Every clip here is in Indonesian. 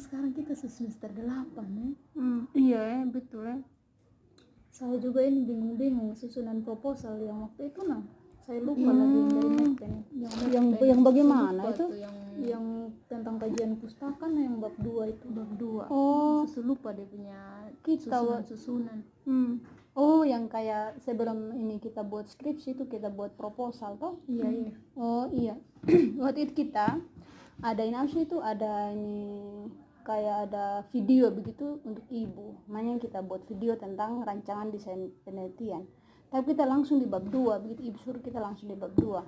sekarang kita semester 8 ya. Iya ya, betul ya. Saya juga ini bingung susunan proposal yang waktu itu saya lupa lagi yang dari Meten. Yang bagaimana itu? Yang tentang kajian pustaka yang bab 2 itu. Bab 2. Lupa dia punya susunan. Oh, yang kayak sebelum ini kita buat skripsi itu kita buat proposal toh? Iya. Oh iya. Waktu itu kita ada itu ada ini kayak ada video begitu untuk ibu. Makanya kita buat video tentang rancangan desain penelitian. Tapi kita langsung di bab 2, begitu ibu suruh kita langsung di bab 2.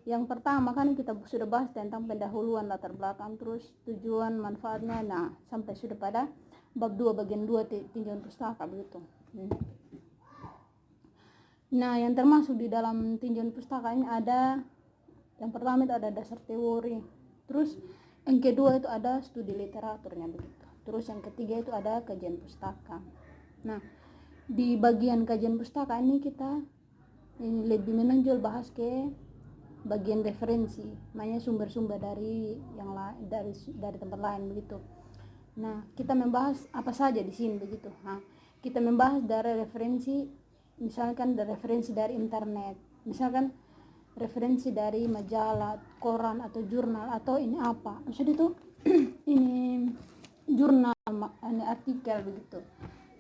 Yang pertama kan kita sudah bahas tentang pendahuluan latar belakang, terus tujuan manfaatnya. Nah, sampai sudah pada bab 2 bagian 2 tinjauan pustaka begitu. Nah, yang termasuk di dalam tinjauan pustaka ini ada yang pertama itu ada dasar teori. Terus yang kedua itu ada studi literaturnya begitu. Terus yang ketiga itu ada kajian pustaka. Nah, di bagian kajian pustaka ini kita lebih menonjol bahas ke bagian referensi, makanya sumber-sumber dari yang dari tempat lain begitu. Nah, kita membahas apa saja di sini begitu. Nah, kita membahas dari referensi, misalkan dari referensi dari internet, misalkan referensi dari majalah, koran atau jurnal atau ini apa. Maksudnya itu ini jurnal, ini artikel begitu.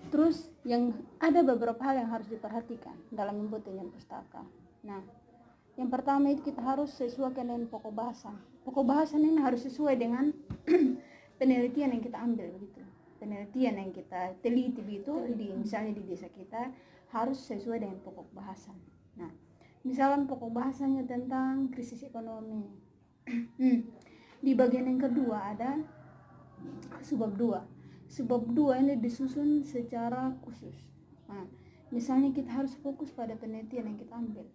Terus yang ada beberapa hal yang harus diperhatikan dalam membuat tinjauan pustaka. Nah, yang pertama itu kita harus sesuaikan dengan pokok bahasan. Pokok bahasan ini harus sesuai dengan penelitian yang kita ambil begitu. Penelitian yang kita teliti begitu misalnya di desa kita harus sesuai dengan pokok bahasan. Nah, misalkan pokok bahasannya tentang krisis ekonomi. Di bagian yang kedua ada subbab 2. Subbab 2 ini disusun secara khusus. Nah, misalnya kita harus fokus pada penelitian yang kita ambil.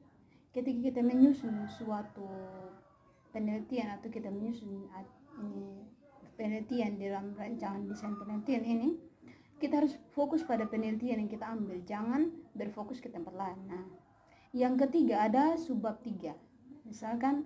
Ketika kita menyusun suatu penelitian atau kita menyusun penelitian dalam rancangan desain penelitian ini, kita harus fokus pada penelitian yang kita ambil, jangan berfokus ke tempat lain. Nah, yang ketiga ada subbab 3. Misalkan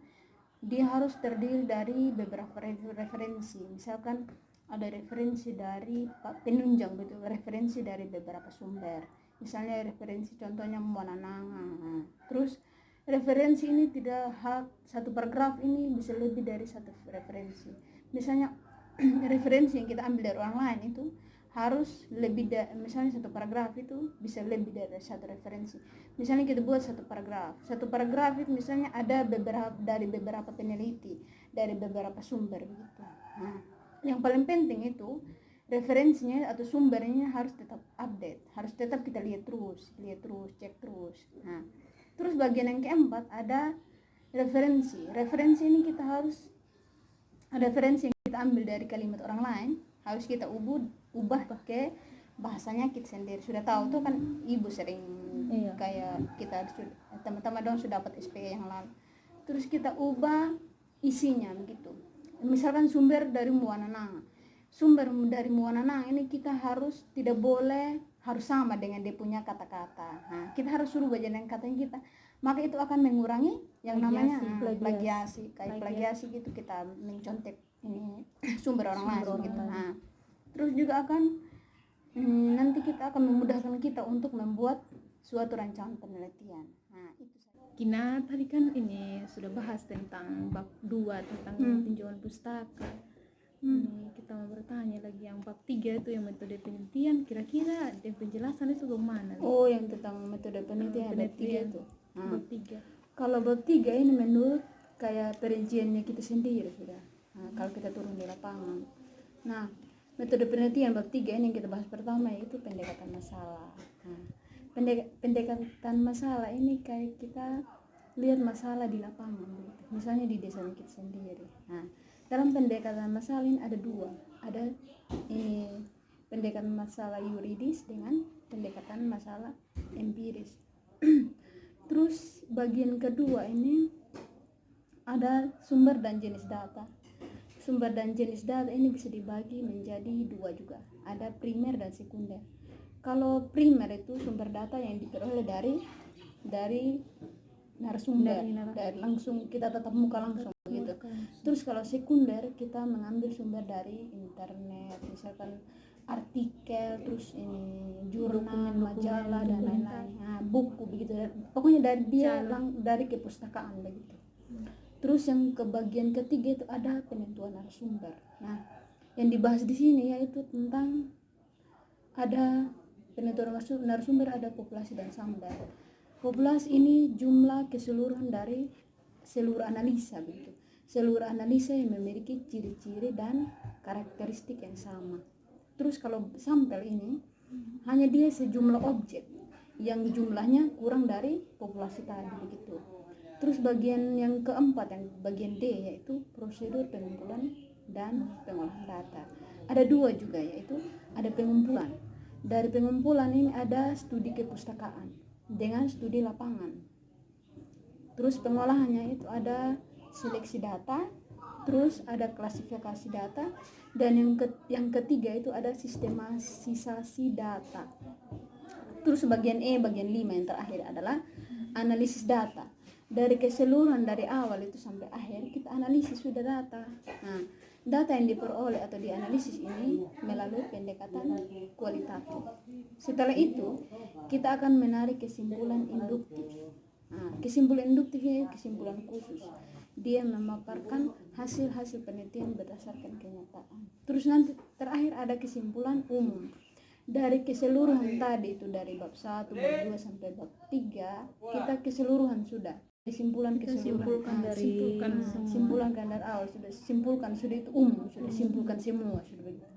dia harus terdiri dari beberapa referensi. Misalkan ada referensi dari penunjang betul, referensi dari beberapa sumber. Misalnya referensi contohnya Muanananga. Terus referensi ini tidak satu paragraf ini bisa lebih dari satu referensi. Misalnya referensi yang kita ambil dari orang lain itu harus lebih misalnya satu paragraf itu bisa lebih dari satu referensi. Misalnya kita buat satu paragraf itu misalnya ada beberapa peneliti dari beberapa sumber begitu. Nah, yang paling penting itu referensinya atau sumbernya harus tetap update, harus tetap kita lihat terus, cek terus. Nah, terus bagian yang keempat ada referensi. Referensi ini kita harus referensi yang kita ambil dari kalimat orang lain harus kita ubah ke bahasanya kita sendiri. Sudah tahu tuh kan ibu sering kayak kita teman-teman dong sudah dapat SPE yang lalu. Terus kita ubah isinya begitu. Misalkan sumber dari Muanananga. Sumber dari Muanananga ini kita harus tidak boleh harus sama dengan dia punya kata-kata. Nah, kita harus suruh dengan katanya kita. Maka itu akan mengurangi yang namanya plagiasi. Kayak plagiasi gitu, kita mencontek ini sumber orang lain gitu. Nah, terus juga akan nanti kita akan memudahkan kita untuk membuat suatu rancangan penelitian. Nah, itu saja. Kina tadi kan ini sudah bahas tentang bab 2 tentang tinjauan pustaka. Ini kita mau bertanya lagi yang bab 3 itu yang metode penelitian, kira-kira dan penjelasan itu bagaimana? Oh, yang tentang metode penelitian bab 3 itu. Bab 3. Kalau bab 3 ini menurut kayak perinciannya kita sendiri sudah. Nah, kalau kita turun di lapangan. Nah, metode penelitian bab 3 ini yang kita bahas pertama yaitu pendekatan masalah. Nah, pendekatan masalah ini kayak kita lihat masalah di lapangan gitu. Misalnya di desa kita sendiri. Nah, dalam pendekatan masalah ini ada 2. Ada pendekatan masalah yuridis dengan pendekatan masalah empiris. Terus bagian kedua ini ada sumber dan jenis data. Sumber dan jenis data ini bisa dibagi menjadi 2 juga. Ada primer dan sekunder. Kalau primer itu sumber data yang diperoleh dari narasumber, dari langsung kita tatap muka langsung. gitu. Terus kalau sekunder kita mengambil sumber dari internet, misalkan artikel, terus ini jurnal, majalah dan lain-lain, nah, buku begitu. Pokoknya dari dia dari kepustakaan begitu. Terus yang ke bagian ketiga itu ada penentuan narasumber. Nah, yang dibahas di sini yaitu tentang ada penentuan narasumber, ada populasi dan sambar. Populasi ini jumlah keseluruhan dari seluruh analisa begitu. Seluruh analisa yang memiliki ciri-ciri dan karakteristik yang sama. Terus kalau sampel ini hanya dia sejumlah objek yang jumlahnya kurang dari populasi tadi begitu. Terus bagian yang keempat, yang bagian D, yaitu prosedur pengumpulan dan pengolahan data. Ada dua juga, yaitu ada pengumpulan. Dari pengumpulan ini ada studi kepustakaan dengan studi lapangan. Terus pengolahannya itu ada seleksi data, terus ada klasifikasi data, dan yang ketiga itu ada sistematisasi data. Terus bagian E, bagian 5 yang terakhir adalah analisis data. Dari keseluruhan dari awal itu sampai akhir kita analisis sudah data. Nah, data yang diperoleh atau dianalisis ini melalui pendekatan kualitatif. Setelah itu kita akan menarik kesimpulan induktif. Nah, kesimpulan induktif ini kesimpulan khusus. Dia memaparkan hasil-hasil penelitian berdasarkan kenyataan. Terus nanti terakhir ada kesimpulan umum. Dari keseluruhan tadi itu dari bab 1, bab 2 sampai bab 3, kita keseluruhan sudah. Kesimpulan Simpulkan dari simpulkan dari awal sudah simpulkan, sudah itu umum, sudah simpulkan semua sudah begitu.